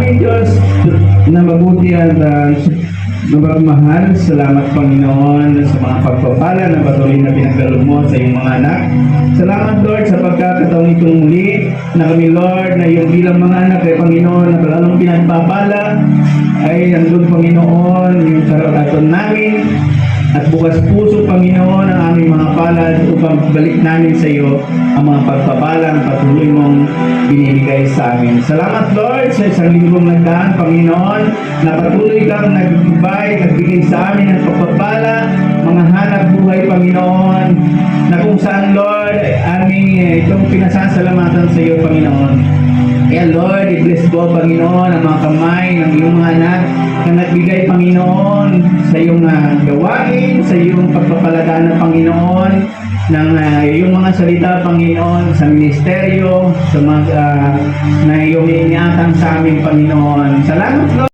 aming Diyos na mabuti at mapagmahal, salamat Panginoon sa mga pagpapala na patuloy na pinagdalo mo sa iyong mga anak. Salamat Lord sa pagkakataong itong muli na kami Lord na yung bilang mga anak ay Panginoon na talagang pinagpapala ay nandun Panginoon yung karapatan namin at bukas puso Panginoon ang aming mga palad upang balik namin sa iyo ang mga pagpapalang patuloy mong binibigay sa amin. Salamat Lord sa isang linggong nagdaan Panginoon na patuloy kang nagbigay sa amin ng pagpapala, mga hanap buhay Panginoon na kung saan Lord aming itong pinasasalamatan sa iyo Panginoon. Kaya Lord, i-bless po Panginoon ang mga kamay ng iyong mga anak na nagbigay Panginoon sa iyong gawain, sa iyong pagpapaladaan ng Panginoon, ng iyong mga salita Panginoon sa ministeryo, sa mga na iyong iniatang sa aming Panginoon. Salamat Lord.